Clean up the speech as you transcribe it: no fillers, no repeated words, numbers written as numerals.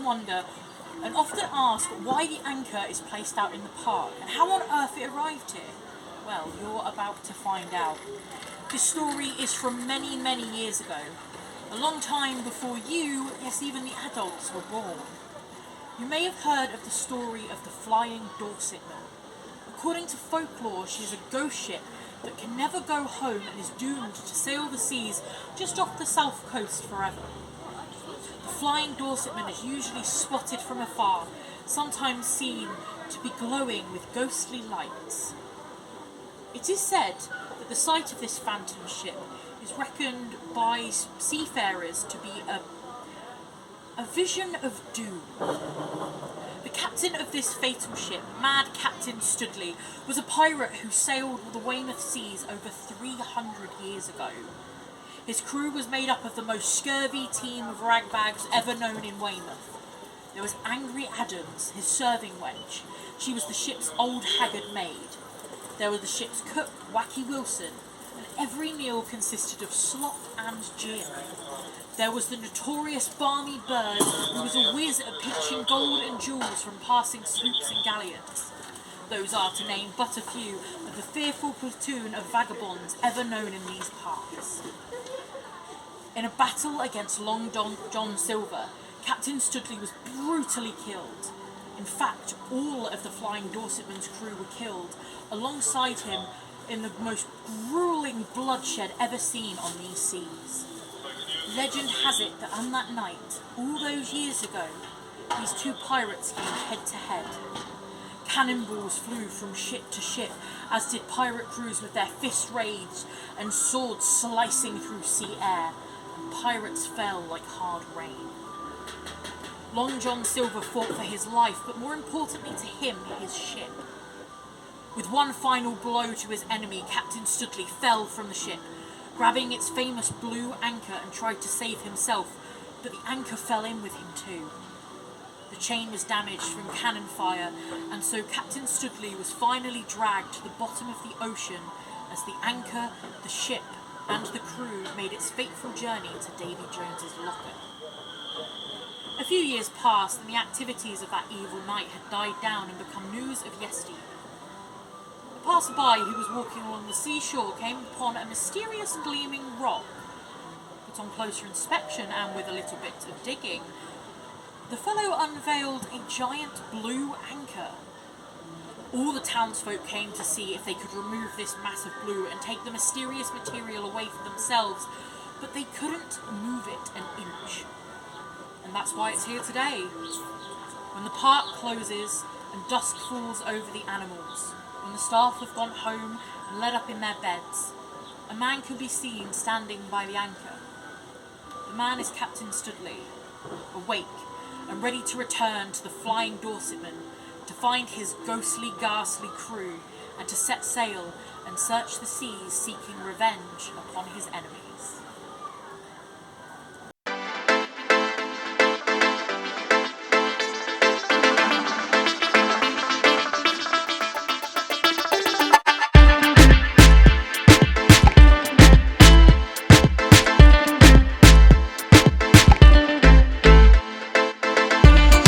often wonder and often ask why the anchor is placed out in the park and how on earth it arrived here. Well, you're about to find out. This story is from many, many years ago. A long time before you, yes, even the adults, were born. You may have heard of the story of the Flying Dorset Mill. According to folklore, she is a ghost ship that can never go home and is doomed to sail the seas just off the south coast forever. The Flying Dorset Mill is usually spotted from afar, sometimes seen to be glowing with ghostly lights. It is said that the sight of this phantom ship is reckoned by seafarers to be a vision of doom. The captain of this fatal ship, Mad Captain Studley, was a pirate who sailed the Weymouth seas over 300 years ago. His crew was made up of the most scurvy team of ragbags ever known in Weymouth. There was Angry Adams, his serving wench. She was the ship's old haggard maid. There was the ship's cook, Wacky Wilson, and every meal consisted of slop and gin. There was the notorious Barmy Bird, who was a whiz at pinching gold and jewels from passing sloops and galleons. Those are, to name but a few, of the fearful platoon of vagabonds ever known in these parts. In a battle against Long John Silver, Captain Studley was brutally killed. In fact, all of the Flying Dorsetman's crew were killed, alongside him in the most grueling bloodshed ever seen on these seas. Legend has it that on that night, all those years ago, these two pirates came head to head. Cannonballs flew from ship to ship, as did pirate crews with their fist raised and swords slicing through sea air, and pirates fell like hard rain. Long John Silver fought for his life, but more importantly to him, his ship. With one final blow to his enemy, Captain Studley fell from the ship, grabbing its famous blue anchor and tried to save himself, but the anchor fell in with him too. The chain was damaged from cannon fire, and so Captain Studley was finally dragged to the bottom of the ocean as the anchor, the ship, and the crew made its fateful journey to Davy Jones's locker. A few years passed, and the activities of that evil night had died down and become news of yesteryear. A passer-by who was walking along the seashore came upon a mysterious gleaming rock. But on closer inspection, and with a little bit of digging, the fellow unveiled a giant blue anchor. All the townsfolk came to see if they could remove this mass of blue and take the mysterious material away for themselves, but they couldn't move it an inch. And that's why it's here today. When the park closes and dusk falls over the animals, when the staff have gone home and laid up in their beds, a man can be seen standing by the anchor. The man is Captain Studley, awake and ready to return to the Flying Dorsetman to find his ghostly, ghastly crew and to set sail and search the seas seeking revenge upon his enemies.